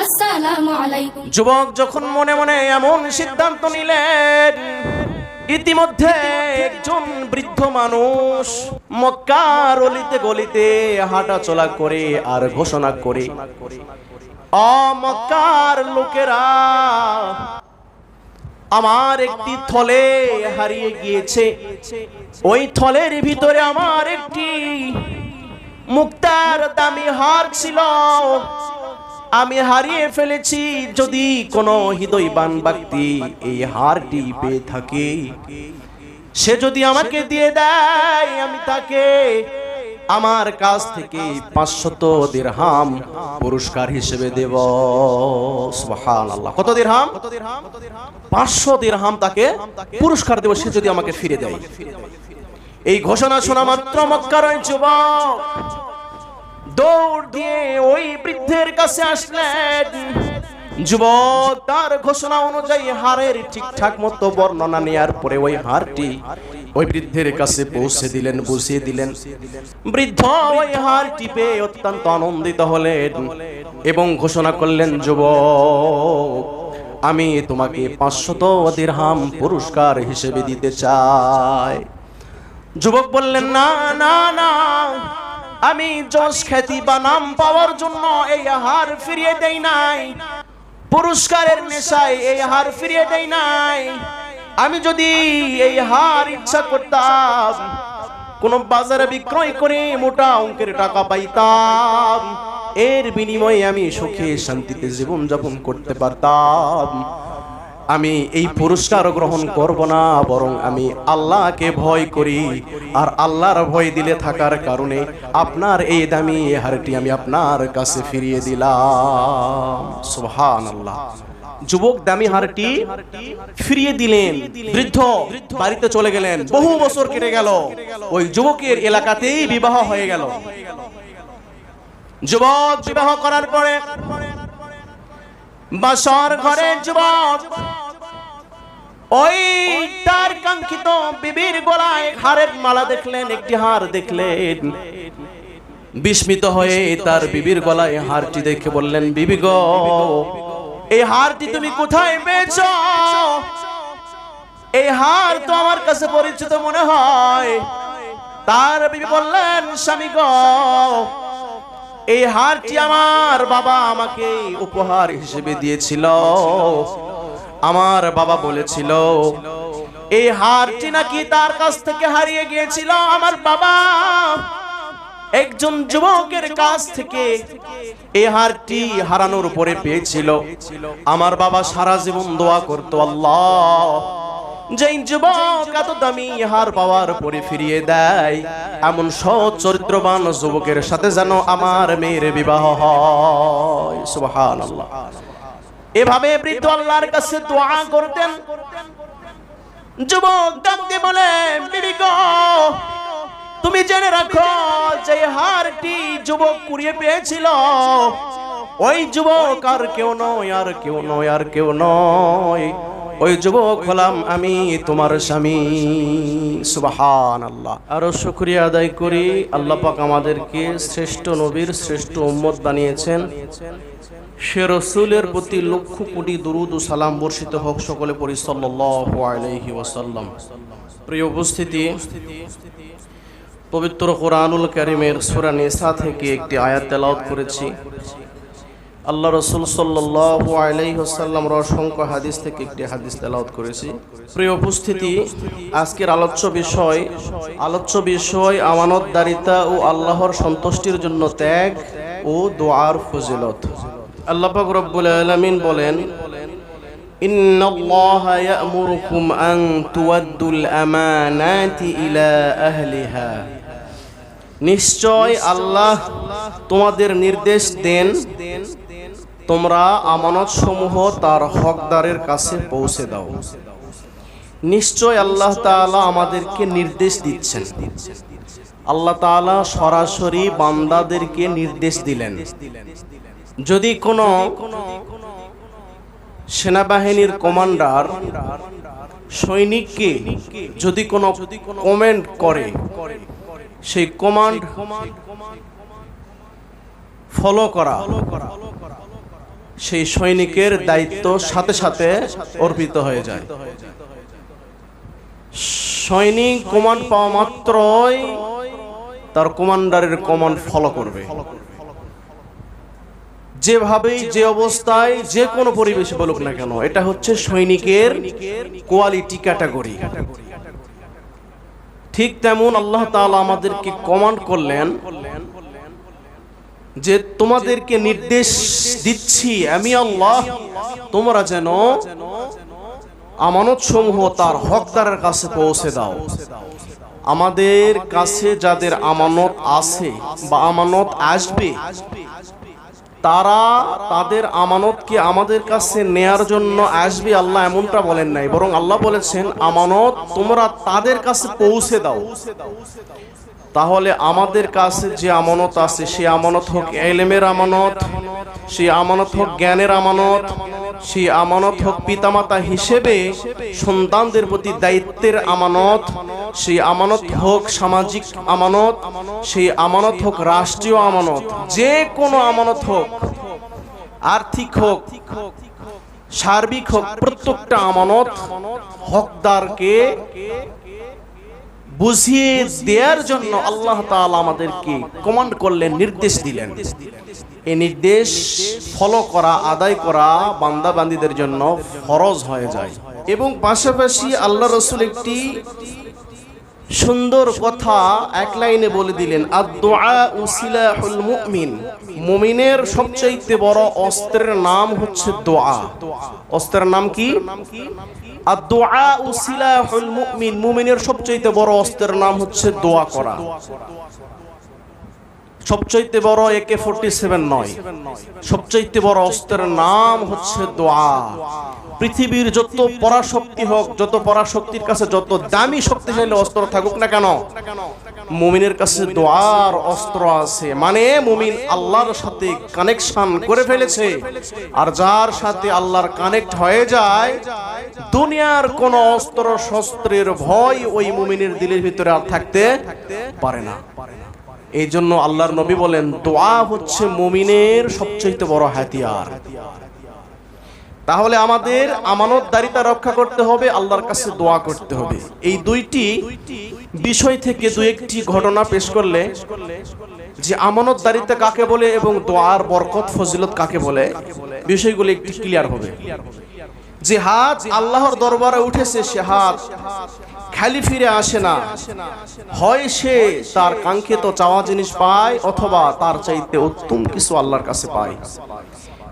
আসসালামু আলাইকুম। যুবক যখন মনে মনে এমন সিদ্ধান্ত নিলেন, ইতিমধ্যে একজন বৃদ্ধ মানুষ মক্কার অলিতে গলিতে হাঁটা চলা করে আর ঘোষণা করে, মক্কার লোকেরা, আমার একটি থলে হারিয়ে গিয়েছে। ওই থলের ভিতরে আমার একটি মুক্তার দামি হার ছিল, আমি হারিয়ে ফেলেছি। যদি কোনো হৃদয়বান ব্যক্তি এই হারটি পেয়ে থাকে, সে যদি আমাকে দিয়ে দেয়, আমি তাকে আমার কাছ থেকে 500 দিরহাম পুরস্কার হিসেবে দেব। সুবহানাল্লাহ। কত দিরহাম? 500 দিরহাম তাকে পুরস্কার দেব, সে যদি আমাকে ফিরে দেয়। এই ঘোষণা শোনা মাত্র মক্কার ওই যুবক দৌড় দিয়ে ওই বৃদ্ধের কাছে আসলেন। যুবক তার ঘোষণা অনুযায়ী হারের ঠিকঠাক মতো বর্ণনা নেয়ার পরে ওই হারটি ওই বৃদ্ধের কাছে পৌঁছে দিলেন, বুঝিয়ে দিলেন। বৃদ্ধ ওই হারটি পেয়ে অত্যন্ত আনন্দিত হলেন এবং ঘোষণা করলেন, যুবক, আমি তোমাকে 500 দিরহাম পুরস্কার হিসেবে দিতে চাই। যুবক বললেন, না না না, আমি যশ খ্যাতি বা নাম পাওয়ার জন্য এই হার ফিরিয়ে দেই নাই, পুরস্কারের নেশায় এই হার ফিরিয়ে দেই নাই। আমি যদি এই হার ইচ্ছা করতাম, কোন বাজারে বিক্রয় করে মোটা অঙ্কের টাকা পাইতাম, এর বিনিময়ে আমি সুখে শান্তিতে জীবন যাপন করতে পারতাম। আমি এই পুরস্কার গ্রহণ করব না, বরং আমি আল্লাহকে ভয় করি, আর আল্লাহর ভয় দিলে থাকার কারণে আপনার এই দামি হারটি আমি আপনার কাছে ফিরিয়ে দিলাম। সুবহানাল্লাহ। যুবক দামি হারটি ফিরিয়ে দিলেন, বৃদ্ধ বাড়িতে চলে গেলেন। বহু বছর কেটে গেল, ওই যুবকের এলাকাতেই বিবাহ হয়ে গেল। যুবক বিবাহ করার পরে বাসর ঘরে যুবক ওই তার কাঙ্ক্ষিত বিবির গলায় হারের মালা দেখলেন, একটি হার দেখলেন। বিস্মিত হয়ে তার বিবির গলায় হারটি দেখে বললেন, বিবি গো, এই হারটি তুমি কোথায় পেয়েছো? এই হার তো আমার কাছে পরিচিত মনে হয়। তার বিবি বললেন, স্বামী গো, এই হারটি আমার বাবা আমাকে উপহার হিসেবে দিয়েছিল। আমার বাবা বলেছিল এই হারটি নাকি তার কাছ থেকে হারিয়ে গিয়েছিল। আমার বাবা একজন যুবকের কাছ থেকে এই হারটি হারানোর পরে পেয়েছিল। আমার বাবা সারা জীবন দোয়া করতো, আল্লাহ, যেই যুবক এত দামি হার পাওয়ার পরে ফিরিয়ে দেয়, এমন সৎ চরিত্রবান যুবকের সাথে যেন আমার মেয়ের বিবাহ হয়। সুবহানাল্লাহ। এভাবে বৃদ্ধ আল্লাহর কাছে দোয়া করতেন। যুবক ডাকতে বলে, বিবি গো, তুমি জেনে রাখো যে হারটি যুবক কুড়িয়ে পেয়েছিল, ওই যুবক আর কেউ নয়, আর কেউ নয়, আর কেউ নয়, ওই যুবক হলাম আমি, তোমার স্বামী। সুবহানাল্লাহ। আরো শুকরিয়া আদায় করি, আল্লাহ পাক আমাদেরকে শ্রেষ্ঠ নবীর শ্রেষ্ঠ উম্মত বানিয়েছেন। সে রাসূলের প্রতি লক্ষ কোটি দরুদ ও সালাম বর্ষিত হোক। সকলে পড়ি সাল্লাল্লাহু আলাইহি ওয়াসাল্লাম। প্রিয় উপস্থিতি, পবিত্র কোরআনুল কারীমের সূরা নিসা থেকে একটি আয়াত তেলাওয়াত করেছি। আল্লাহ রাসূল সাল্লাল্লাহু আলাইহি ওয়াসাল্লামের অসংখ্য হাদিস থেকে একটি হাদিস তেলাওয়াত করেছি। প্রিয় উপস্থিতি, আজকের আলোচ্য বিষয় আমানতদারিতা ও আল্লাহর সন্তুষ্টির জন্য ত্যাগ ও দোয়ার ফজিলত। আল্লাহ পাক রব্বুল আলামিন বলেন, ইন্নাল্লাহা ইয়া'মুরুকুম আন তুওয়াদ্দুল আমানাতি ইলা আহলিহা। নিশ্চয় আল্লাহ তোমাদের নির্দেশ দেন তোমরা আমানত সমূহ তার হকদারের কাছে পৌঁছে দাও। নিশ্চয় আল্লাহ তাআলা আমাদেরকে নির্দেশ দিচ্ছেন। আল্লাহ তাআলা সরাসরি বান্দাদেরকে নির্দেশ দিলেন, যদি কোনো সেনাবাহিনীর কমান্ডার সৈনিককে যদি কোনো কমেন্ট করে, সেই কমান্ড ফলো করা, সেই সৈনিকের দায়িত্ব সাথে সাথে অর্পিত হয়ে যায়। সৈনিক কমান্ড পাওয়া মাত্রই তার কমান্ডারের কমান্ড ফলো করবে, যেভাবেই যে অবস্থায় যে কোনো পরিবেশে বলুক না কেন। এটা হচ্ছে সৈনিকের কোয়ালিটি ক্যাটাগরি। ঠিক তেমন আল্লাহ তাআলা আমাদেরকে কমান্ড করলেন যে তোমাদেরকে নির্দেশ দিচ্ছি আমি আল্লাহ, তোমরা যেন আমানত সমূহ তার হকদারের কাছে পৌঁছে দাও। আমাদের কাছে যাদের আমানত আছে বা আমানত আসবে, তারা তাদের আমানতকে আমাদের কাছে নেয়ার জন্য আসবে, আল্লাহ এমনটা বলেন নাই, বরং আল্লাহ বলেছেন আমানত তোমরা তাদের কাছে পৌঁছে দাও। তাহলে আমাদের কাছে যে আমানত আছে, সে আমানত হোক ইলমের আমানত, সে আমানত হোক জ্ঞানের আমানত, সে আমানত হোক পিতামাতা হিসেবে সন্তানদের প্রতি দায়িত্বের আমানত, সেই আমানত হোক সামাজিক আমানত, সেই আমানত হোক রাষ্ট্রীয় আমানত, যে কোনো আমানত হোক, আর্থিক হোক সার্বিক হোক, প্রত্যেকটা আমানত হকদারকে বুঝিয়ে দেওয়ার জন্য আল্লাহ তাআলা আমাদেরকে কমান্ড করলেন, নির্দেশ দিলেন। এই নির্দেশ ফলো করা, আদায় করা বান্দা বান্দীদের জন্য ফরজ হয়ে যায়। এবং পাশাপাশি আল্লাহ রাসূল একটি সুন্দর কথা এক লাইনে বলে দিলেন, আদ-দুআউ সিলাহুল মুমিন। মুমিনের সবচেয়ে বড় অস্ত্রের নাম হচ্ছে দোয়া। অস্ত্রের নাম কি? আদ-দুআউ সিলাহুল মুমিন। মুমিনের সবচেয়ে বড় অস্ত্রের নাম হচ্ছে দোয়া করা। সবচেয়ে বড় AK-47 নয়, সবচেয়ে বড় অস্ত্রের নাম হচ্ছে দোয়া। পৃথিবীর যত পরাশক্তি হোক, যত পরাশক্তির কাছে যত দামি শক্তিশালী অস্ত্র থাকুক না কেন, মুমিনের কাছে দোয়ার অস্ত্র আছে। মানে মুমিন আল্লাহর সাথে কানেকশন করে ফেলেছে, আর যার সাথে আল্লাহর কানেক্ট হয়ে যায়, দুনিয়ার কোন অস্ত্র শস্ত্রের ভয় ওই মুমিনের দিলের ভিতরে আর থাকতে পারে না। এই জন্য আল্লাহর নবী বলেন, দোয়া হচ্ছে মুমিনের সবচেয়ে বড় হাতিয়ার। তাহলে আমাদের আমানতদারিতা রক্ষা করতে হবে, আল্লাহর কাছে দোয়া করতে হবে। এই দুইটি বিষয় থেকে দুই একটি ঘটনা পেশ করলে যে আমানতদারিতা কাকে বলে এবং দোয়ার বরকত ফজিলত কাকে বলে, বিষয়গুলো একটু ক্লিয়ার হবে। যে হাত আল্লাহর দরবারে উঠেছে, সে হাত খালি ফিরে আসে না, হয় সে তার কাঙ্ক্ষিত চাওয়া জিনিস পায় অথবা তার চাইতে উত্তম কিছু আল্লাহর কাছে পায়।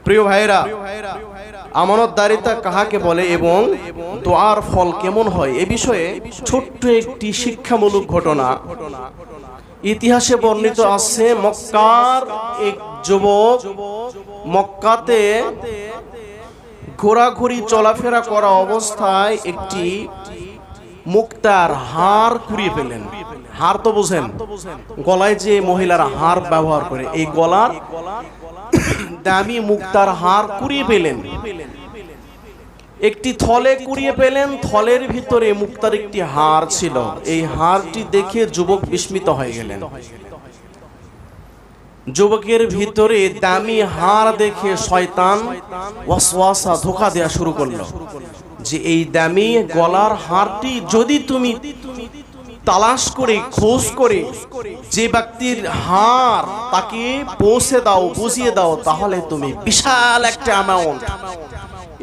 প্রিয় ভাইরা, আমানতদারিতা কাকে বলে এবং দোয়ার ফল কেমন হয়, এ বিষয়ে ছোট্ট একটি শিক্ষামূলক ঘটনা ইতিহাসে বর্ণিত আছে। মক্কার এক যুবক মক্কাতে ঘোরাঘুরি চলাফেরা করা অবস্থায় একটি মুক্তার হার কুড়িয়ে ফেলেন। হার তো বুঝেন, গলায় যে মহিলারা হার ব্যবহার করে, এই গলার দামি মুক্তার হার কুড়িয়ে পেলেন। একটি থলে কুড়িয়ে পেলেন, থলের ভিতরে মুক্তার একটি হার ছিল। এই হারটি দেখে যুবক বিস্মিত হয়ে গেলেন। যুবকের ভিতরে দামি হার দেখে শয়তান ওয়াসওয়াসা, ধোঁকা দেয়া শুরু করলো যে এই দামি গলার হারটি যদি তুমি তালাশ করে খোঁজ করে যে ব্যক্তির হার তাকে পৌঁছে দাও, বুঝিয়ে দাও, তাহলে তুমি বিশাল একটা অ্যামাউন্ট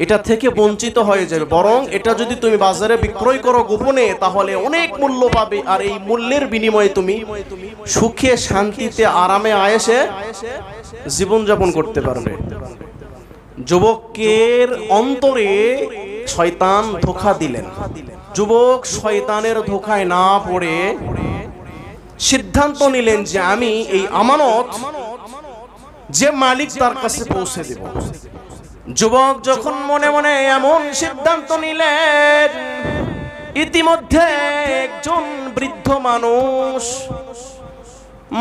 এটা থেকে বঞ্চিত হয়ে যাবে। বরং এটা যদি তুমি বাজারে বিক্রয় করো গোপনে, তাহলে অনেক মূল্য পাবে, আর এই মূল্যের বিনিময়ে তুমি সুখে শান্তিতে আরামে আয়েশে জীবনযাপন করতে পারবে। যুবকের অন্তরে শয়তান ধোঁকা দিলেন। যুবক শয়তানের ধোঁকায় না পড়ে সিদ্ধান্ত নিলেন যে আমি এই আমানত যে মালিক তার কাছে পৌঁছে দেব। যুবক যখন মনে মনে এমন সিদ্ধান্ত নিলেন, ইতিমধ্যে একজন বৃদ্ধ মানুষ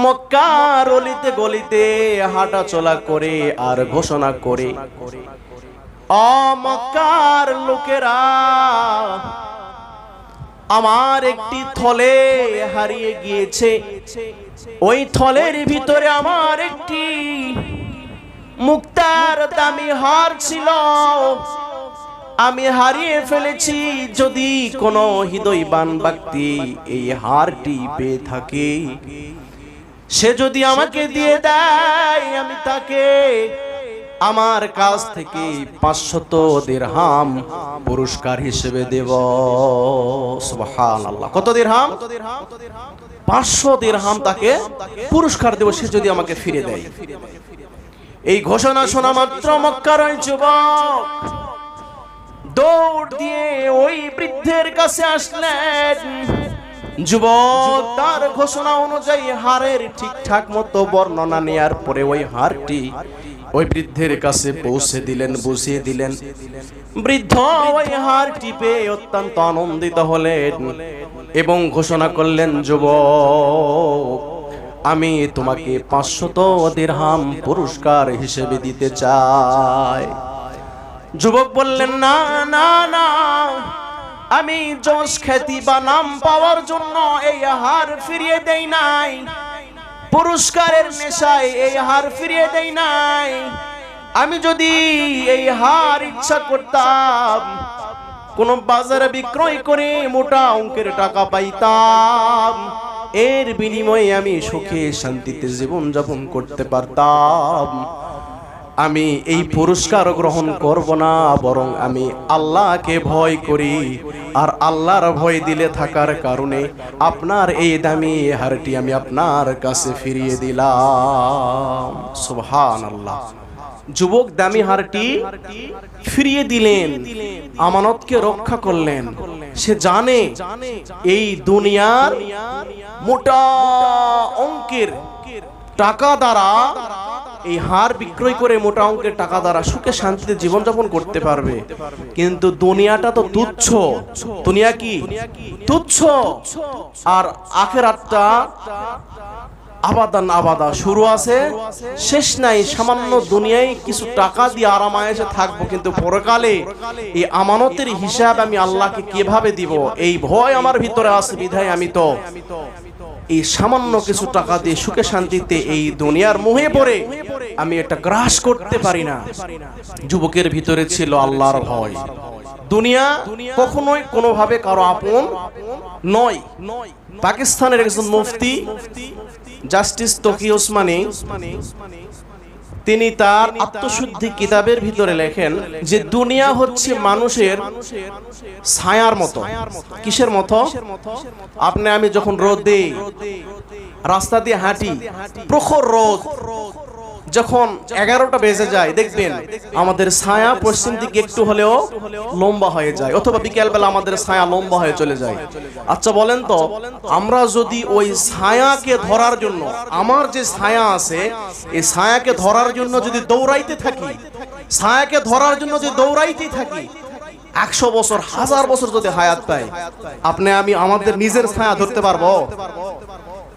মক্কার অলিতে গলিতে হাঁটা চলা করে আর ঘোষণা করে, ও মক্কার লোকেরা, আমার একটি থলে হারিয়ে গিয়েছে। ওই থলের ভিতরে আমার একটি মুক্তার দামি হার ছিল, আমি হারিয়ে ফেলেছি। যদি কোনো হৃদয়বান ব্যক্তি এই হারটি পেয়ে থাকে, সে যদি আমাকে দিয়ে দেয়, আমি তাকে আমার কাছ থেকে 500 দিরহাম পুরস্কার হিসেবে দেব। সুবহানাল্লাহ। কত দিরহাম? 500 দিরহাম তাকে পুরস্কার দেব, সে যদি আমাকে ফিরে দেয়। এই ঘোষণা শোনা মাত্র মক্কার ওই যুবক দৌড় দিয়ে ওই বৃদ্ধের কাছে আসলেন। যুবক তার ঘোষণা অনুযায়ী হারের ঠিকঠাক মতো বর্ণনা নেয়ার পরে ওই হারটি ওই বৃদ্ধের কাছে পৌঁছে দিলেন, বুঝিয়ে দিলেন। বৃদ্ধ ওই হারটি পেয়ে অত্যন্ত আনন্দিত হলেন এবং ঘোষণা করলেন, যুবক আমি তোমাকে 500 দিরহাম পুরস্কার হিসেবে দিতে চাই। যুবক বললেন, না না না, আমি যশ খ্যাতি বা নাম পাওয়ার জন্য এই হার ফিরিয়ে দেই নাই, পুরস্কারের নেশায় এই হার ফিরিয়ে দেই নাই। আমি যদি এই হার ইচ্ছা করতাম, কোন বাজারে বিক্রয় করে মোটা অঙ্কের টাকা পাইতাম, এর বিনিময়ে আমি সুখে শান্তিতে জীবন যাপন করতে পারতাম। আমি এই পুরস্কার গ্রহণ করব না, বরং আমি আল্লাহকে ভয় করি, আর আল্লাহর ভয় দিলে থাকার কারণে আপনার এই দামি হারটি আমি আপনার কাছে ফিরিয়ে দিলাম। সুবহানাল্লাহ। যুবক দামি হারটি ফিরিয়ে দিলেন, আমানতকে রক্ষা করলেন। সে জানে এই দুনিয়ার মোটা অঙ্কের টাকা দ্বারা, এই হার বিক্রয় করে মোটা অঙ্কের টাকা দ্বারা সুখে শান্তিতে জীবনযাপন করতে পারবে, কিন্তু দুনিয়াটা তো তুচ্ছ। দুনিয়া কি? তুচ্ছ। আর আখিরাতটা আবাদান আবাদা, শুরু আছে শেষ নাই। সামান্য দুনিয়ায় কিছু টাকা দিয়ে আরামায়েশে থাকবো, কিন্তু পরকালে এই আমানতের হিসাব আমি আল্লাহকে কিভাবে দিব, এই ভয় আমার ভিতরে আছে। বিধায় আমি তো এই সামান্য কিছু টাকা দিয়ে সুখে শান্তিতে এই দুনিয়ার মোহে পড়ে আমি এটা গ্রাস করতে পারি না। যুবকের ভিতরে ছিল আল্লাহর ভয়। দুনিয়া কখনোই কোনোভাবে কারো আপন নয়। পাকিস্তানের একজন মুফতি জাস্টিস তকি ওসমানী, তিনি তার আত্মশুদ্ধি কিতাবের ভিতরে লেখেন যে দুনিয়া হচ্ছে মানুষের ছায়ার মতো। কিসের মতো? আপনি আমি যখন রোদে রাস্তা দিয়ে হাঁটি, প্রখর রোদ, যখন 11টা বেজে যায়, দেখবেন আমাদের ছায়া পশ্চিম দিকে একটু হলেও লম্বা হয়ে যায়, অথবা বিকেলবেলা আমাদের ছায়া লম্বা হয়ে চলে যায়। আচ্ছা বলেন তো, আমরা যদি ওই ছায়াকে ধরার জন্য, আমার যে ছায়া আছে এই ছায়াকে ধরার জন্য যদি দৌড়াইতে থাকি, ছায়াকে ধরার জন্য যদি দৌড়াইতে থাকি, 100 বছর 1000 বছর যদি হায়াত পাই, আপনি আমি আমাদের নিজের ছায়া ধরতে পারবো?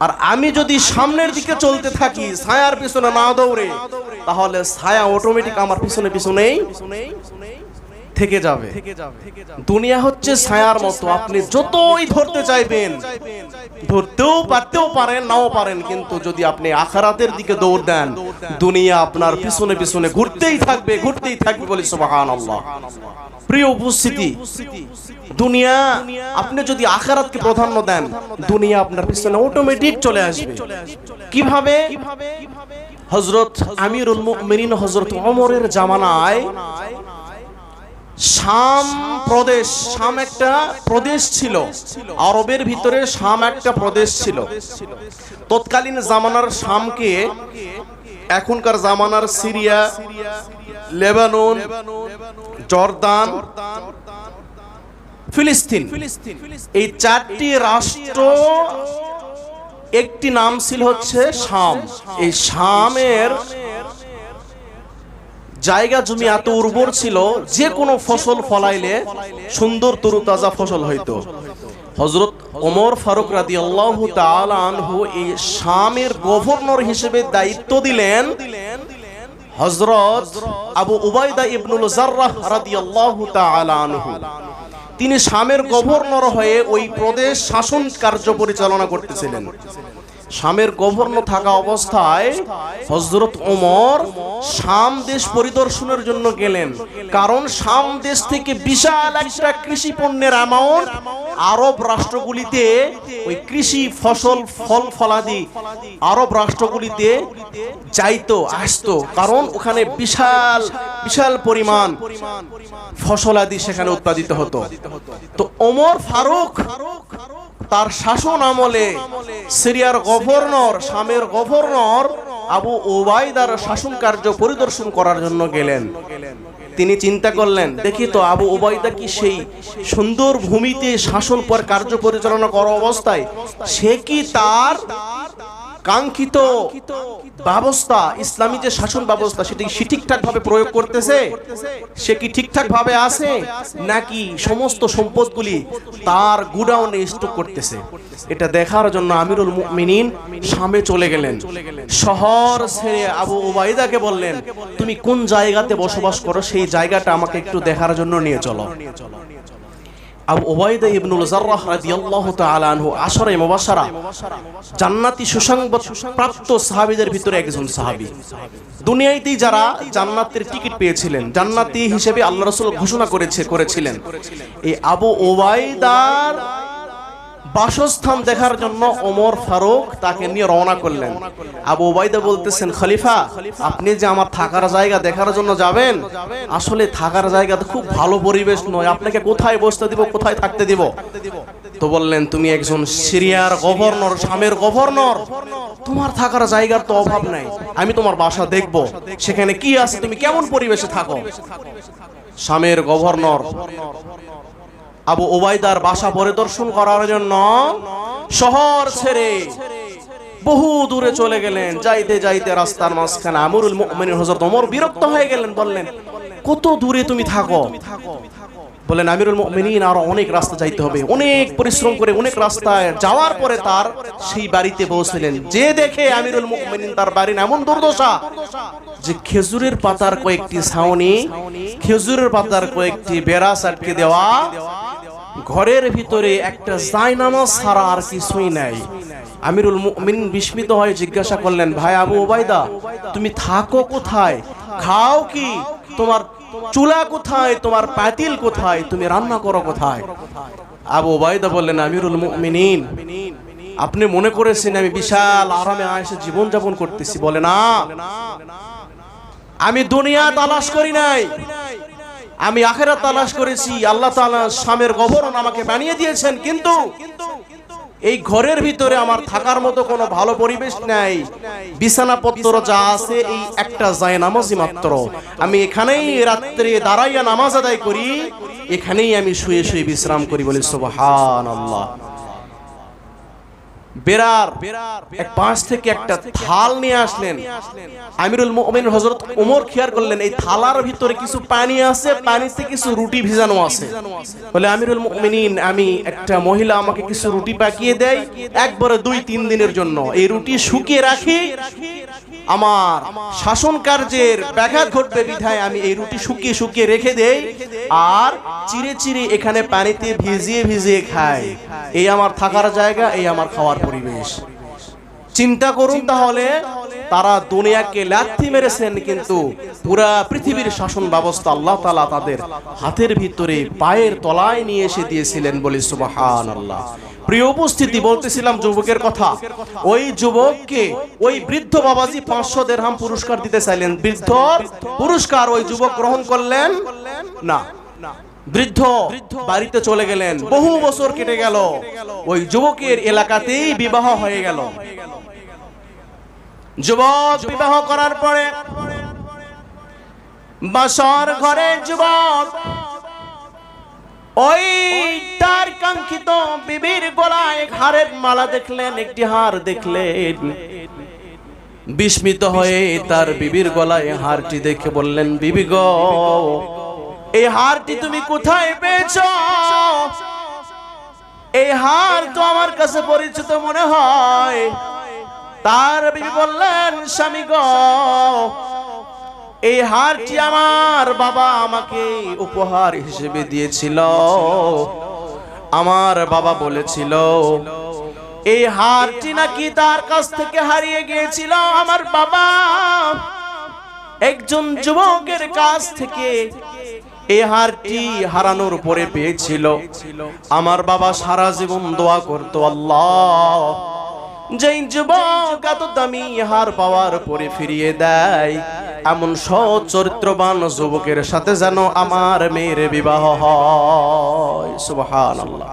আর আমি যদি সামনের দিকে চলতে থাকি, ছায়ার পিছনে না দৌড়ে, তাহলে ছায়া অটোমেটিক আমার পিছনে পিছনেই থেকে যাবে। দুনিয়া হচ্ছে ছায়ার মতো, আপনি যতই ধরতে চাইবেন, ধরতেও পারতেও পারেন, নাও পারেন, কিন্তু যদি আপনি আখিরাতের দিকে দৌড় দেন, দুনিয়া আপনার পিছনে পিছনে ঘুরতেই থাকবে, ঘুরতেই থাকবে। বলি সুবহানাল্লাহ। প্রিয় উপস্থিতি, দুনিয়া আপনি যদি আখিরাতকে প্রাধান্য দেন, দুনিয়া আপনার পিছনে অটোমেটিক চলে আসবে। কিভাবে? হযরত আমিরুল মুমিনিন হযরত ওমরের জামানায় শাম প্রদেশ, শাম একটা প্রদেশ ছিল, আরবের ভিতরে শাম একটা প্রদেশ ছিল। তৎকালীন জামানার শামকে এখনকার জামানার সিরিয়া, লেবানন, জর্দান, ফিলিস্তিন, এই 4টি রাষ্ট্র একটি নাম ছিল হচ্ছে শাম। এই শামের জায়গা জমি এত উর্বর ছিল, যে কোনো ফসল ফলাইলে সুন্দর তরুতাজা ফসল হইতো। হযরত ওমর ফারুক রাদিয়াল্লাহু তাআলা আনহু এই শামের গভর্নর হিসেবে দায়িত্ব দিলেন হযরত আবু উবাইদা ইবনুল জাররাহ রাদিয়াল্লাহু তাআলা আনহু। তিনি শামের গভর্নর হয়ে ওই প্রদেশ শাসন কার্য পরিচালনা করতেছিলেন। শামের গভর্নর থাকা অবস্থায় হযরত ওমর শাম দেশ পরিদর্শনের জন্য গেলেন, কারণ শাম দেশ থেকে বিশাল একটা কৃষি পণ্যের অ্যামাউন্ট আরব রাষ্ট্রগুলিতে, ওই কৃষি ফসল ফল ফলাদি আরব রাষ্ট্রগুলিতে যাইতো আসতো, কারণ ওখানে বিশাল বিশাল পরিমাণ ফসলাদি সেখানে উৎপাদিত হতো। তো ওমর ফারুক তার শাসন আমলে সিরিয়ার গভর্নর, শামের গভর্নর আবু ওবায়দার শাসন কার্য পরিদর্শন করার জন্য গেলেন। তিনি চিন্তা করলেন, দেখি তো আবু ওবায়দা কি সেই সুন্দর ভূমিতে শাসন পর কার্য পরিচালনা করা অবস্থায় সে কি তার কাঙ্ক্ষিত ব্যবস্থা, ইসলামী যে শাসন ব্যবস্থা সেটি ঠিকঠাক ভাবে প্রয়োগ করতেছে, সে কি ঠিকঠাক ভাবে আছে, নাকি সমস্ত সম্পদগুলি তার গুডাউনে স্টক করতেছে। এটা দেখার জন্য আমিরুল মুমিনিন শামে চলে গেলেন। শহর ছেড়ে আবু ওবায়দাকে বললেন, তুমি কোন জায়গাতে বসবাস করো সেই জায়গাটা আমাকে একটু দেখার জন্য নিয়ে চলো। আবু ওবায়দা ইবনুল জাররাহ রাদিয়াল্লাহু তাআলা আনহু আশরে মুবাশশারা জান্নাতি সুসংবাদ প্রাপ্ত সাহাবীদের ভিতরে একজন সাহাবী। দুনিয়াতেই যারা জান্নাতের টিকিট পেয়েছিলেন, জান্নাতি হিসেবে আল্লাহ রাসূল ঘোষণা করেছিলেন, এই আবু ওবায়দার বাসস্থান দেখার জন্য ওমর ফারুক তাকে নিয়ে রওনা করলেন। আবু ওবায়দা বলতেছেন, খলিফা আপনি যে আমার থাকার জায়গা দেখার জন্য যাবেন, আসলে থাকার জায়গা তো খুব ভালো পরিবেশ নয়, আপনাকে কোথায় বসতে দিব, কোথায় থাকতে দিব? তো বললেন, তুমি একজন সিরিয়ার গভর্নর, শামের গভর্নর, তোমার থাকার জায়গার তো অভাব নাই, আমি তোমার বাসা দেখব, সেখানে কি আছে, তুমি কেমন পরিবেশে থাকো। শামের গভর্নর আবু ওবায়দার বাসা পরিদর্শন করার জন্য শহর ছেড়ে বহু দূরে চলে গেলেন। যাইতে যাইতে রাস্তার মাঝখানে আমিরুল মুমিনিন হযরত ওমর বিরক্ত হয়ে গেলেন, বললেন, কত দূরে তুমি থাকো? বলেন, আমিরুল মুমিনিন আরো অনেক রাস্তা যাইতে হবে, অনেক পরিশ্রম করে অনেক রাস্তায় যাওয়ার পরে তার সেই বাড়িতে পৌঁছলেন। যে দেখে আমিরুল মুমিনিন তার বাড়ির এমন দুর্দশা যে খেজুরের পাতার কয়েকটি ছাউনি, খেজুরের পাতার কয়েকটি বেড়া আটকে দেওয়া, ঘরের ভিতরে একটা জায়নামাজ ছাড়া আর কিছুই নাই। আমিরুল মুমিনিন বিস্মিত হয়ে জিজ্ঞাসা করলেন, ভাই আবু ওবায়দা, তুমি থাকো কোথায়, খাও কি, তোমার চুলা কোথায়, তোমার পাতিল কোথায়, তুমি রান্না করো কোথায়? আবু ওবায়দা বললেন, আমিরুল মুমিনিন আপনি মনে করেছেন আমি বিশাল আরামে আয়েশে জীবন যাপন করতেছি? বলে না, আমি দুনিয়া তালাশ করি নাই, আমি আখিরাত তালাশ করেছি। আল্লাহ তাআলা শামের গভর্নর আমাকে বানিয়ে দিয়েছেন, কিন্তু এই ঘরের ভিতরে আমার থাকার মতো কোনো ভালো পরিবেশ নাই, বিছানাপত্র যা আছে এই একটা জায়নামাজই মাত্র, আমি এখানেই রাত্রে দাঁড়াইয়া নামাজ আদায় করি, এখানেই আমি শুয়ে শুয়ে বিশ্রাম করি। বলি সুবহানাল্লাহ। বেরার এক পাশ থেকে একটা থাল নিয়ে আসলেন। আমিরুল মুমিনিন হযরত ওমর খেয়াল করলেন, এই থালার ভিতরে কিছু পানি আছে, পানিতে কিছু রুটি ভিজানো আছে। বলে, আমিরুল মুমিনিন আমি একটা মহিলা আমাকে কিছু রুটি পাকিয়ে দেয়, একবারে 2-3 দিনের জন্য এই রুটি শুকিয়ে রাখি, আমার শাসন কার্যের ব্যাঘাত ঘটবে বিধায় আমি এই রুটি শুকিয়ে শুকিয়ে রেখে দেই, আর চিরে চিরে এখানে পানিতে ভিজিয়ে ভিজিয়ে খাই। এই আমার থাকার জায়গা, এই আমার খাওয়ার পরিবেশ। চিন্তা করুন তাহলে, তারা দুনিয়াকে লাথি মেরেছেন, কিন্তু পুরা পৃথিবীর শাসন ব্যবস্থা আল্লাহ তাআলা তাদের হাতের ভিতরে পায়ের তলায় নিয়ে এসে দিয়েছিলেন। বলি সুবহানাল্লাহ। প্রিয় উপস্থিতি, বলতেছিলাম যুবকের কথা। ওই যুবককে ওই বৃদ্ধ বাবাজি 500 দিরহাম পুরস্কার দিতে চাইলেন, বৃদ্ধ পুরস্কার ওই যুবক গ্রহণ করলেন না। বৃদ্ধ বাড়িতে চলে গেলেন। বহু বছর কেটে গেল, ওই যুবকের এলাকাতেই বিবাহ হয়ে গেল। যুবক বিবাহ করার পরে বাসর ঘরে যুবক ওই তার কাঙ্ক্ষিত বিবির গলায় হারের মালা দেখলেন, একটি হার দেখলেন। বিস্মিত হয়ে তার বিবির গলায় হারটি দেখে বললেন, বিবি গো, এই হারটি তুমি কোথায় পেয়েছো? এই হার তো আমার কাছে পরিচিত মনে হয়। তার বিবি বললেন, স্বামী গো, এই হারটি আমার বাবা আমাকে উপহার হিসেবে দিয়েছিল। আমার বাবা বলেছিল, এই হারটি নাকি তার কাছ থেকে হারিয়ে গিয়েছিল। আমার বাবা একজন যুবকের কাছ থেকে এই হারটি হারানোর পরে পেয়েছিল। আমার বাবা সারা জীবন দোয়া করতো, আল্লাহ যেই যুবক এত দামি হার পাওয়ার পরে ফিরিয়ে দেয়, এমন সৎ চরিত্রবান যুবকের সাথে যেন আমার মেয়ের বিবাহ হয়। সুবহানাল্লাহ।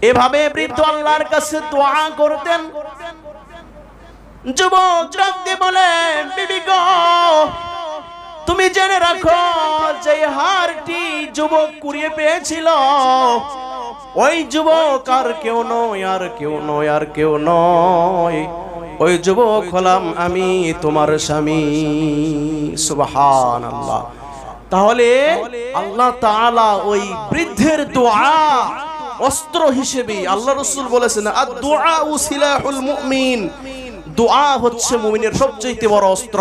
এভাবে বৃদ্ধ আল্লাহর কাছে দোয়া করতেন। যুবক ডাক দিয়ে বলে, বিবি গো, তুমি জেনে রাখো যে হারটি যুবক কুড়িয়ে পেয়েছিল, ওই যুবক আর কেউ নয়, আর কেউ নয়, আর কেউ নয়, ওই যুবক হলাম আমি, তোমার স্বামী। সুবহানাল্লাহ। তাহলে আল্লাহ তাআলা ওই বৃদ্ধের দোয়া অস্ত্র হিসেবে, আল্লাহ রাসূল বলেছেন, আদ-দুআ সিলাহুল মুমিন, দোয়া হচ্ছে মুমিনের সবচেয়ে বড় অস্ত্র।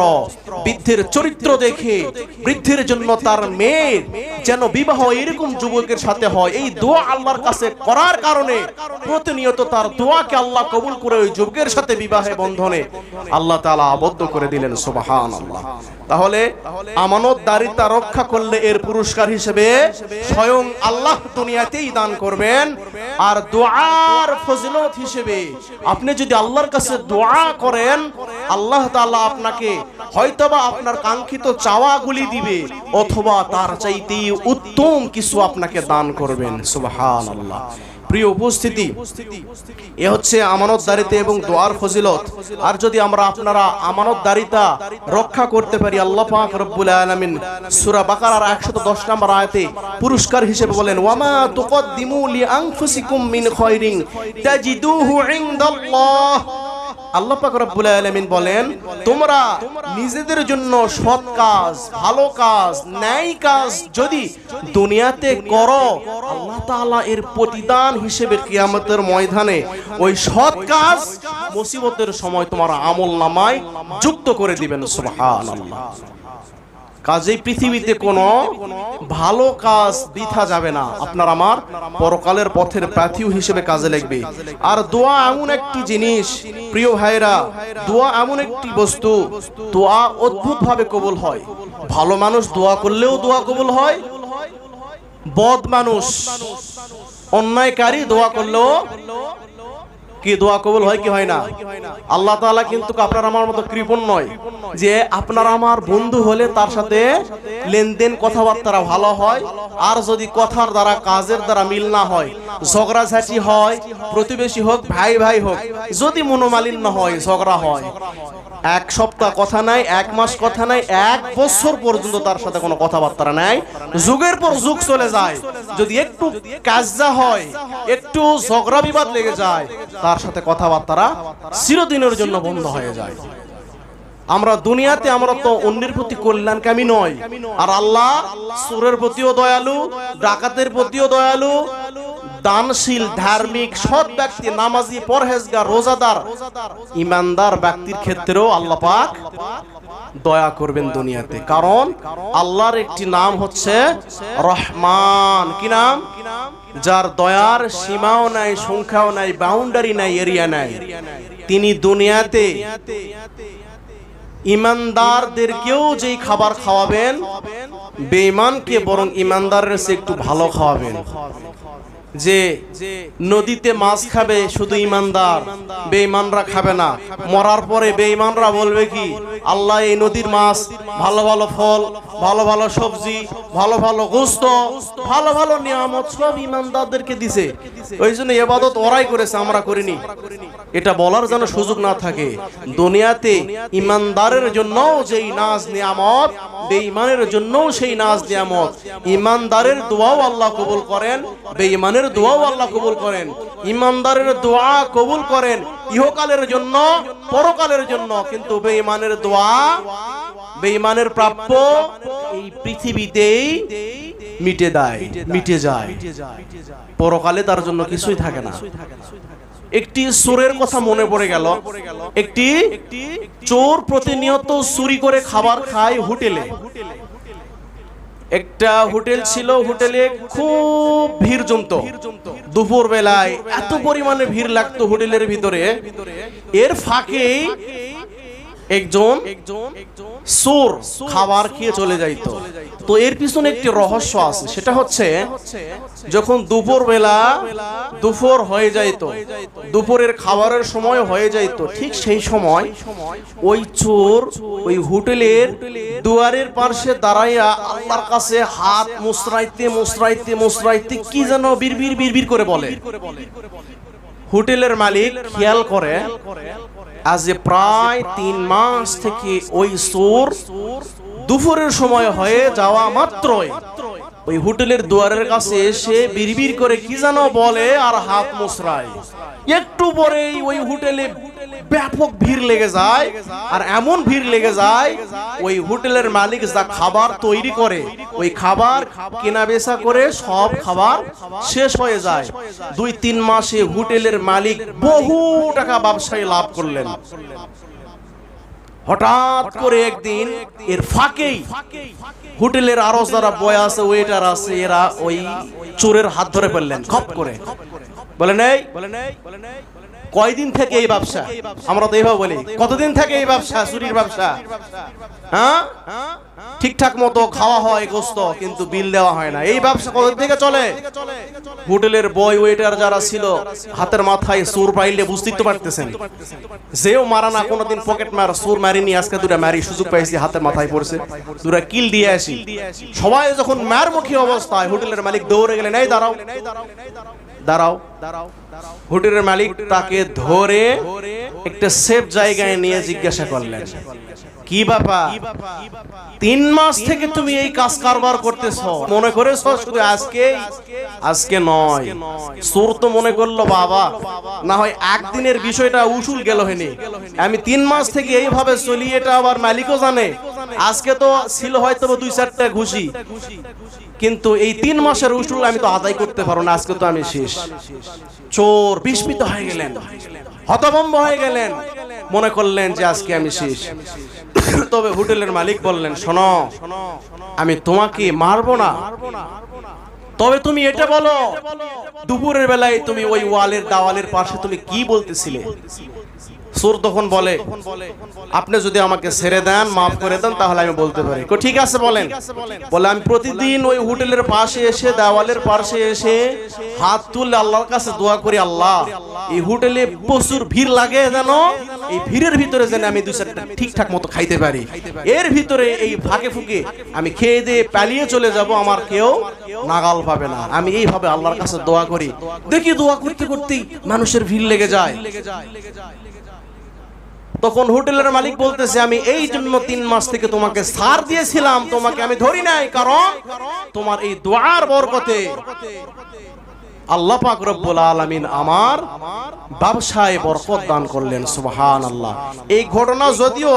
বৃদ্ধের চরিত্র দেখে বৃদ্ধের জন্য তার মেয়ের যেন বিবাহ এরকম যুবকের সাথে হয়, এই দোয়া আল্লাহর কাছে করার কারণে প্রতিনিয়ত তার দোয়াকে আল্লাহ কবুল করে ওই যুবকের সাথে বিবাহে বন্ধনে আল্লাহ তাআলা আবদ্ধ করে দিলেন। সুবহানাল্লাহ। তাহলে আমানতদারিতা রক্ষা করলে এর পুরস্কার হিসেবে স্বয়ং আল্লাহ দুনিয়াতেই দান করবেন। আর দোয়ার ফজিলত হিসেবে আপনি যদি আল্লাহর কাছে দোয়া করেন, আল্লাহ তাআলা আপনাকে হয়তোবা আপনার কাঙ্ক্ষিত চাওয়াগুলি দিবে, অথবা তার চাইতেই উত্তম কিছু আপনাকে দান করবেন। সুবহানাল্লাহ। প্রিয় উপস্থিতি, এ হচ্ছে আমানতদারিতা এবং দোয়ার ফজিলত। আর যদি আপনারা আমানতদারিতা রক্ষা করতে পারি, আল্লাহ পাক রব্বুল আলামিন সূরা বাকারার 110 নম্বর আয়াতে পুরস্কার হিসেবে বলেন, ওয়ামা তুকদ্দিমু লিআনফুসিকুম মিন খায়রিন তাজিদুহু ইনদাল্লাহ। আল্লাহ পাক রব্বুল আলামিন বলেন, তোমরা নিজেদের জন্য সৎ কাজ, ভালো কাজ, ন্যায় কাজ যদি দুনিয়াতে করো, আল্লাহ তাআলা এর প্রতিদান হিসেবে কিয়ামতের ময়দানে ওই সৎ কাজ মুসিবতের সময় তোমার আমলনামায় যুক্ত করে দিবেন। সুবহানাল্লাহ। কাজেই পৃথিবীতে কোনো ভালো কাজ বৃথা যাবে না, আপনার আমার পরকালের পথের প্রার্থী হিসেবে কাজে লাগবে। আর দোয়া এমন একটি জিনিস, প্রিয় ভাইরা, দোয়া এমন একটি বস্তু, দোয়া অদ্ভুত ভাবে কবুল হয়। ভালো মানুষ দোয়া করলেও দোয়া কবুল হয়, বদ মানুষ অন্যায়কারী দোয়া করলেও কি দোয়া কবুল হয় কি হয় না? আল্লাহ তাআলা কিন্তু আপনার আমার মতো কৃপণ নয় যে আপনার আমার বন্ধু হলে তার সাথে লেনদেন কথাবার্তা ভালো হয়, আর যদি কথার দ্বারা কাজের দ্বারা মিল না হয়, ঝগড়াঝাটি হয়, প্রতিবেশী হোক, ভাই ভাই হোক, যদি মনোমালিন্য হয়, ঝগড়া হয়, এক সপ্তাহ কথা নাই, এক মাস কথা নাই, এক বছর পর্যন্ত তার সাথে কোনো কথাবার্তা নাই, যুগের পর যুগ চলে যায়, যদি একটু কাজা হয়, একটু ঝগড়া বিবাদ লেগে যায়, তার সাথে কথাবার্তা চিরদিনের জন্য বন্ধ হয়ে যায়। আমরা দুনিয়াতে আমরা তো অন্যের প্রতি কল্যাণকামী নয়, আর আল্লাহ চোরের প্রতিও দয়ালু, ডাকাতের প্রতিও দয়ালু, দানশীল, ধার্মিক, সৎ ব্যক্তি, নামাজি, পরহেজগার, রোজাদার, ইমানদার ব্যক্তির ক্ষেত্রেও আল্লাহ পাক দয়া করবেন দুনিয়াতে। কারণ আল্লাহর একটি নাম হচ্ছে রহমান। কি নাম? যার দয়ার সীমাও নাই, সংখ্যাও নাই, বাউন্ডারি নাই, এরিয়া নাই। তিনি দুনিয়াতে ইমানদারদেরকেও যেই খাবার খাওয়াবেন, বেঈমানকে বরং ইমানদারের চেয়ে একটু ভালো খাওয়াবেন। যে নদীতে মাছ খাবে শুধু ইমানদার, বেঈমানরা খাবে না। মরার পরে বেঈমানরা বলবে কি, আল্লাহ এই নদীর মাছ, ভালো ভালো ফল, ভালো ভালো সবজি, ভালো ভালো গোশত, ভালো ভালো নিয়ামত সব ইমানদারদেরকে দিছে, ওই জন্য ইবাদত ওরাই করেছে, আমরা করিনি। এটা বলার যেন সুযোগ না থাকে। দুনিয়াতে ইমানদারের জন্য যেই নাজ নিয়ামত, বেঈমানের জন্য সেই নাজ নিয়ামত। ইমানদারের দোয়াও আল্লাহ কবুল করেন, বেঈমানের দোয়াও আল্লাহ কবুল করেন। ইমানদারের দোয়া কবুল করেন ইহকালের জন্য, পরকালের জন্য, কিন্তু বেঈমানের দোয়া, বেঈমানের প্রাপ্য এই পৃথিবীতেই মিটে যায়, পরকালে তার জন্য কিছুই থাকে না। একটি চোরের কথা মনে পড়ে গেল। একটি চোর প্রতিনিয়ত চুরি করে খাবার খায় হোটেলে। একটা হোটেল ছিল, হোটেলে খুব ভিড় জমতো। দুপুর বেলায় এত পরিমাণে ভিড় লাগতো হোটেলের ভিতরে। এর ফাঁকেই একজন চোর খাবার খেয়ে চলে যাইতো। তো এর পিছনে একটি রহস্য আছে, সেটা হচ্ছে যখন দুপুর হয়ে যাইতো, দুপুরের খাবারের সময় হয়ে যাইতো, ঠিক সেই সময় ওই চোর ওই হোটেলের দুয়ারের পাশে দাঁড়াইয়া আল্লাহর কাছে হাত মুচড়াইতে মুচড়াইতে মুচড়াইতে কি যেন বিড়বিড় বিড়বিড় করে বলে। হোটেলের মালিক খেয়াল করে আজ প্রায় 3 মাস থেকে ওই চোর দুপুরের সময় হয়ে যাওয়া মাত্রই ওই হোটেলের দুয়ারের কাছে এসে বিড়বিড় করে কি যেন বলে আর হাত মুচড়ায়। একটু পরেই ওই হোটেলে ব্যাপক ভিড় লেগে যায়, আর এমন ভিড় লেগে যায় ওই হোটেলের মালিক যা খাবার তৈরি করে ওই খাবার কেনা বেচা করে সব খাবার শেষ হয়ে যায়। 2-3 মাসে হোটেলের মালিক বহু টাকা ব্যবসায় লাভ করলেন। হঠাৎ করে একদিন এর ফাঁকেই হোটেলের আরো যারা বয় আছে, ওয়েটার আছে, এরা ওই চোরের হাত ধরে ফেললেন খপ করে। বলে নেই কয়দিন থেকে এই ব্যবসা? আমরা তো এইভাবে বলি, কতদিন থেকে এই ব্যবসা, চুরির ব্যবসা? হ্যাঁ, ঠিকঠাক মতো খাওয়া হয় গোস্ত, কিন্তু বিল দেওয়া হয় না। এই ব্যবসা কতদিন থেকে চলে? হোটেলের বয় ওয়েটার যারা ছিল হাতের মাথায় চোর পাইলে বুঝতে তো পারতেছেন, যেও মারা না কোনোদিন পকেট মার, চোর মারিনি, আজকে দুটা মারি সুযোগ পাইছি, হাতের মাথায় পড়ছে, দুটা কিল দিয়ে আসি। সবাই যখন মারমুখী অবস্থায় হোটেলের মালিক দৌড়ে গেলেন, এই দাঁড়াও দাঁড়াও। হোটেলের মালিক তাকে ধরে একটা সেফ জায়গায় নিয়ে জিজ্ঞাসা করলেন, কি ব্যাপার, 3 মাস থেকে তুমি এই কাজ কারবার করতেছ, মনে করেছ শুধু আজকে নয়? চোর তো মনে করলো বাবা না হয় একদিনের বিষয়টা উসুল গেল হেনি, আমি 3 মাস থেকে এইভাবে চলি, এটা আবার মালিকও জানে। আজকে তো ছিল হয়তো 2-4টা ঘুষি, কিন্তু এই 3 মাসের উসুল আমি তো আদায় করতে পারবো না, আজকে তো আমি শেষ। চোর বিস্মিত হয়ে গেলেন, হতভম্ব হয়ে গেলেন, মনে করলেন যে আজকে আমি শেষ। তবে হোটেলের মালিক বললেন, শোনো, আমি তোমাকে মারবো না, তবে তুমি এটা বলো, দুপুরের বেলায় তুমি ওই ওয়ালের দাওয়ালের পাশে তুমি কি বলতেছিলে? চোর তখন বলে, আপনি যদি আমাকে ছেড়ে দেন, মাফ করে দেন, তাহলে আমি বলতে পারি। ঠিক আছে বলেন। বলে, আমি প্রতিদিন ওই হোটেলের পাশে এসে, দেওয়ালের পাশে এসে হাত তুলে আল্লাহর কাছে দোয়া করি, আল্লাহ এই হোটেলে প্রচুর ভিড় লাগে, যেন এই ভিড়ের ভিতরে যেন আমি 2-4টা ঠিকঠাক মতো খাইতে পারি, এর ভিতরে এই ফাঁকে ফুঁকে আমি খেয়ে দিয়ে পালিয়ে চলে যাব, আমার কেউ নাগাল পাবে না। আমি এইভাবে আল্লাহর কাছে দোয়া করি। দেখি দোয়া করতে করতেই মানুষের ভিড় লেগে যায়। তখন হোটেলের মালিক বলতেছে, আমি এই জন্য 3 মাস থেকে তোমাকে ছাড় দিয়েছিলাম, তোমাকে আমি ধরি নাই, কারণ তোমার এই দোয়ার বরকতে আল্লাহ পাক রব্বুল আলামিন আমার ব্যবসায় বরকত দান করলেন। সুবহানাল্লাহ। এই ঘটনা যদিও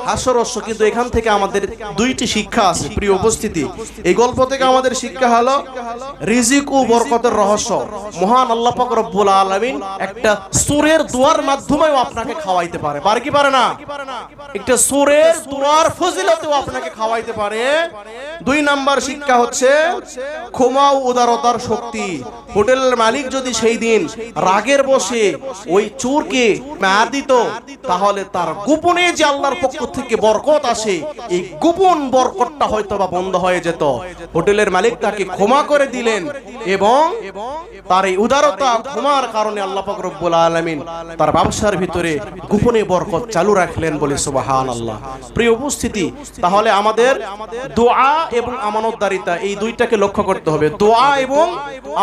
হাস্যরস, কিন্তু এখান থেকে আমাদের 2টি শিক্ষা আছে। প্রিয় উপস্থিতি, এই গল্প থেকে আমাদের শিক্ষা হলো রিজিক ও বরকতের রহস্য মহান আল্লাহ পাক রব্বুল আলামিন একটা সূরের দোয়ার মাধ্যমেও আপনাকে খাওয়াইতে পারে। পারে কি পারে না? একটা সূরের দোয়ার ফজিলতেও আপনাকে খাওয়াইতে পারে। 2 নাম্বার শিক্ষা হচ্ছে ক্ষমা ও উদারতার শক্তি। হোটেলের মালিক যদি সেই দিন রাগের বসে ওই চোরকে মার দিত, তাহলে তার গোপনে যে আল্লাহর পক্ষ থেকে বরকত আসে, এই গোপন বরকতটা হয়তো বা বন্ধ হয়ে যেত। হোটেলের মালিক তাকে ক্ষমা করে দিলেন, এবং তার এই উদারতা, ক্ষমার কারণে আল্লাহ পাক রব্বুল আলামিন তার ব্যবসার ভিতরে গোপনে বরকত চালু রাখলেন বলে সুবহানাল্লাহ। প্রিয় উপস্থিতি, তাহলে আমাদের দোয়া এবং আমানতদারিতা, এই 2টাকে লক্ষ্য করতে হবে। দোয়া এবং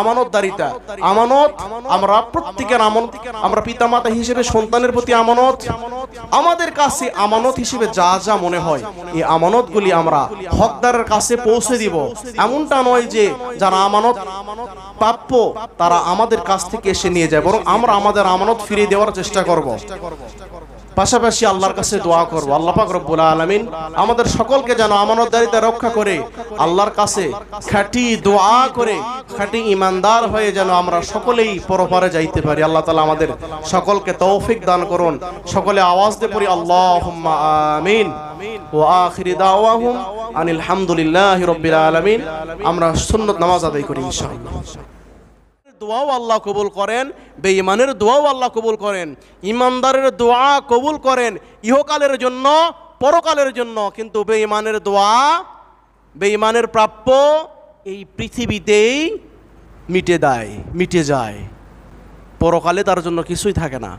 আমানতদারিতা। আমানত, আমরা প্রত্যেকের আমানত, আমরা পিতামাতা হিসেবে সন্তানের প্রতি আমানত, আমাদের কাছে আমানত হিসেবে যা যা মনে হয় এই আমানতগুলি আমরা হকদারের কাছে পৌঁছে দিব। এমনটা নয় যে যারা আমানত প্রাপ্য তারা আমাদের কাছ থেকে এসে নিয়ে যায়, বরং আমরা আমাদের আমানত ফিরিয়ে দেওয়ার চেষ্টা করব। পাশাপাশি আল্লাহর কাছে দোয়া করব, আল্লাহ পাক রব্বুল আলামিন আমাদের সকলকে যেন আমানতদারিতা রক্ষা করে আল্লাহর কাছে খাঁটি দোয়া করে খাঁটি ইমানদার হয়ে যেন আমরা সকলেই পরপারে যাইতে পারি। আল্লাহ তাআলা আমাদের সকলকে তৌফিক দান করুন। সকলে আওয়াজ দিয়ে পড়ি আল্লাহুম্মা আমিন। ওয়া আখিরি দাওয়াহুম আনিল হামদুলিল্লাহি রাব্বিল আলামিন। আমরা সুন্নত নামাজ আদায় করি ইনশাআল্লাহ। দোয়াও আল্লাহ কবুল করেন, বেঈমানের দোয়াও আল্লাহ কবুল করেন। ইমানদারের দোয়া কবুল করেন ইহকালের জন্য, পরকালের জন্য, কিন্তু বেঈমানের দোয়া, বেঈমানের প্রাপ্য এই পৃথিবীতেই মিটে যায়, পরকালে তার জন্য কিছুই থাকে না।